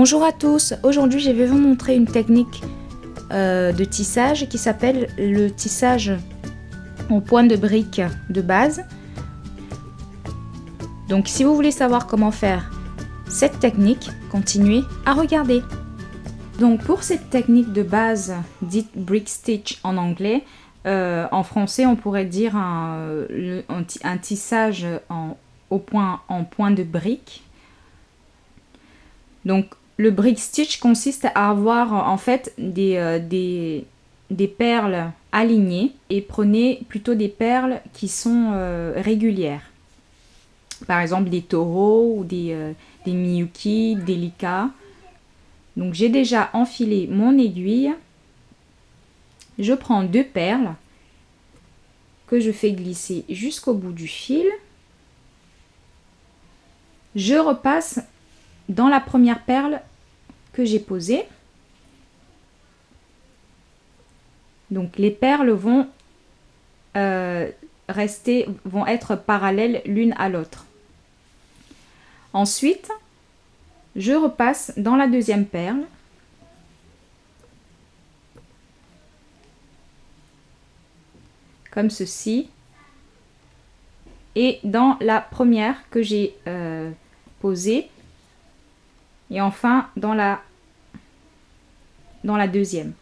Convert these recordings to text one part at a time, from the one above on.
Bonjour à tous, aujourd'hui je vais vous montrer une technique de tissage qui s'appelle le tissage en point de brique de base. Donc si vous voulez savoir comment faire cette technique, continuez à regarder. Donc pour cette technique de base dite brick stitch en anglais, en français on pourrait dire un tissage en point de brique. Donc le brick stitch consiste à avoir en fait des perles alignées et prenez plutôt des perles qui sont régulières. Par exemple des taureaux ou des miyuki délicats. Donc j'ai déjà enfilé mon aiguille. Je prends deux perles que je fais glisser jusqu'au bout du fil. Je repasse dans la première perle que j'ai posée. Donc les perles vont vont être parallèles l'une à l'autre. Ensuite, je repasse dans la deuxième perle. Comme ceci. Et dans la première que j'ai posée. Et enfin dans la deuxième.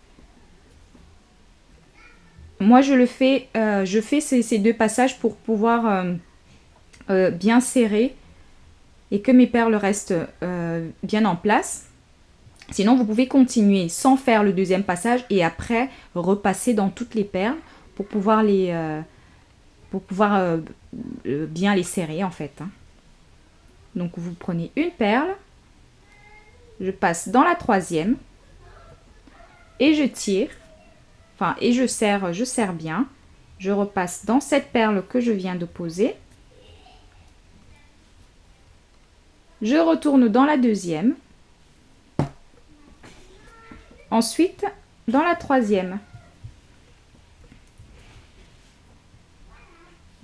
Moi je fais ces deux passages pour pouvoir bien serrer et que mes perles restent bien en place. Sinon vous pouvez continuer sans faire le deuxième passage et après repasser dans toutes les perles pour pouvoir bien les serrer en fait. Donc vous prenez une perle, je passe dans la troisième et je tire, et je serre bien. Je repasse dans cette perle que je viens de poser. Je retourne dans la deuxième. Ensuite, dans la troisième.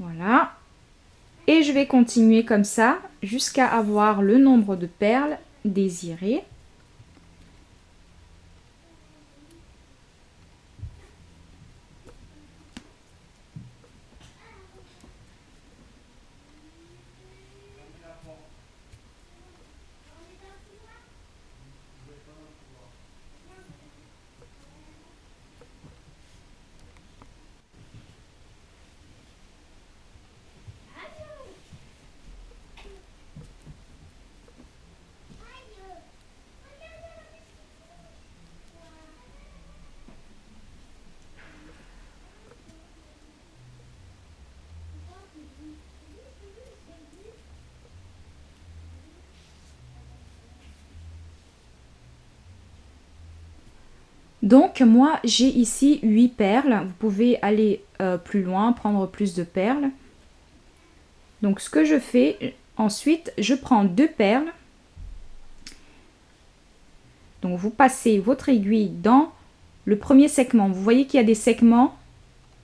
Voilà. Et je vais continuer comme ça jusqu'à avoir le nombre de perles désiré. Donc moi j'ai ici 8 perles, vous pouvez aller plus loin, prendre plus de perles. Donc ce que je fais, ensuite je prends deux perles. Donc vous passez votre aiguille dans le premier segment. Vous voyez qu'il y a des segments,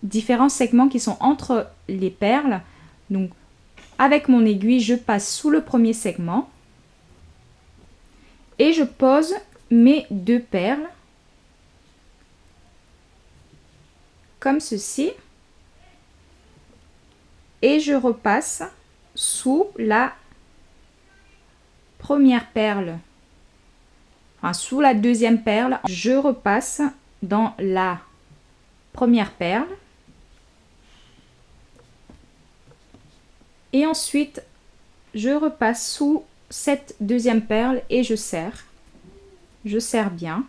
différents segments qui sont entre les perles. Donc avec mon aiguille, je passe sous le premier segment. Et je pose mes deux perles. Comme ceci. Et je repasse sous la première perle. Sous la deuxième perle, je repasse dans la première perle. Et ensuite, je repasse sous cette deuxième perle et je serre. Je serre bien.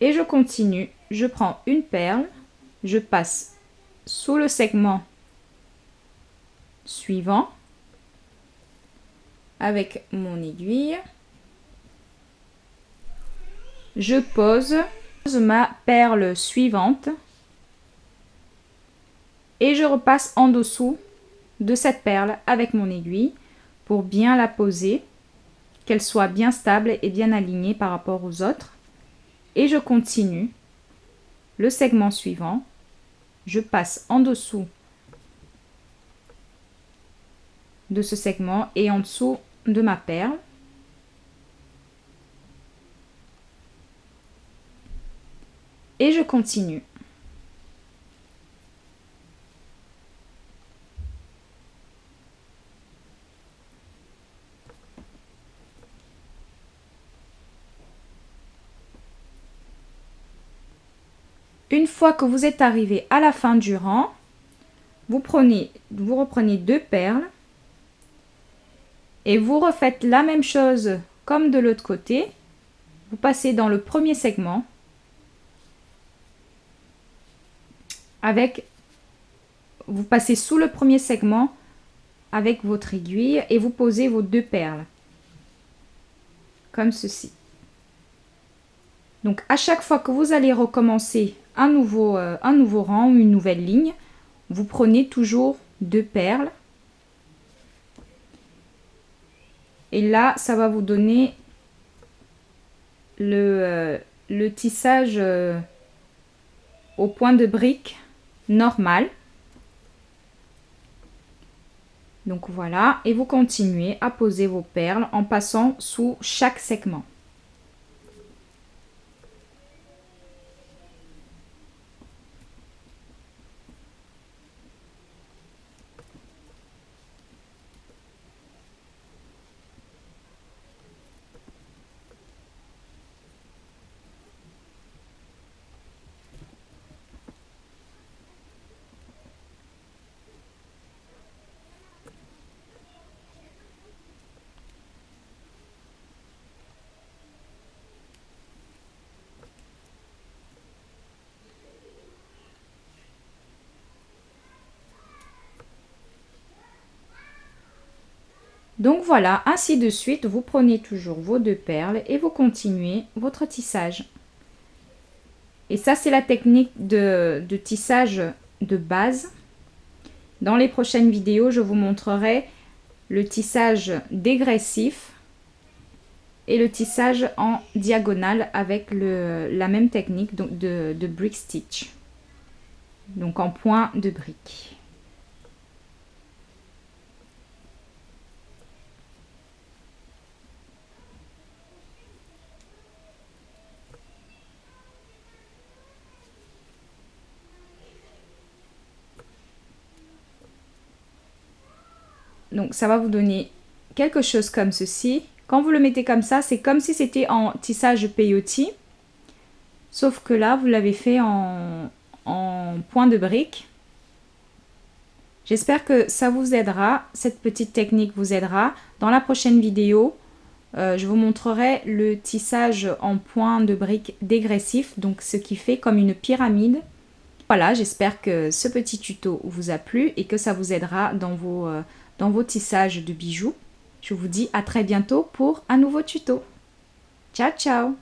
Et je continue. Je prends une perle, je passe sous le segment suivant avec mon aiguille. Je pose ma perle suivante et je repasse en dessous de cette perle avec mon aiguille pour bien la poser, qu'elle soit bien stable et bien alignée par rapport aux autres. Et je continue le segment suivant. Je passe en dessous de ce segment et en dessous de ma perle. Et je continue. Une fois que vous êtes arrivé à la fin du rang, vous reprenez 2 perles et vous refaites la même chose comme de l'autre côté. Vous passez dans le premier segment vous passez sous le premier segment avec votre aiguille et vous posez vos 2 perles comme ceci. Donc à chaque fois que vous allez recommencer un nouveau rang ou une nouvelle ligne, vous prenez toujours 2 perles. Et là, ça va vous donner le tissage au point de brique normal. Donc voilà, et vous continuez à poser vos perles en passant sous chaque segment. Donc voilà, ainsi de suite, vous prenez toujours vos 2 perles et vous continuez votre tissage. Et ça, c'est la technique de tissage de base. Dans les prochaines vidéos, je vous montrerai le tissage dégressif et le tissage en diagonale avec la même technique de brick stitch. Donc en point de brique. Donc ça va vous donner quelque chose comme ceci. Quand vous le mettez comme ça, c'est comme si c'était en tissage peyote. Sauf que là, vous l'avez fait en point de brique. J'espère que ça vous aidera, cette petite technique vous aidera. Dans la prochaine vidéo, je vous montrerai le tissage en point de brique dégressif, donc ce qui fait comme une pyramide. Voilà, j'espère que ce petit tuto vous a plu et que ça vous aidera dans vos tissages de bijoux. Je vous dis à très bientôt pour un nouveau tuto. Ciao, ciao!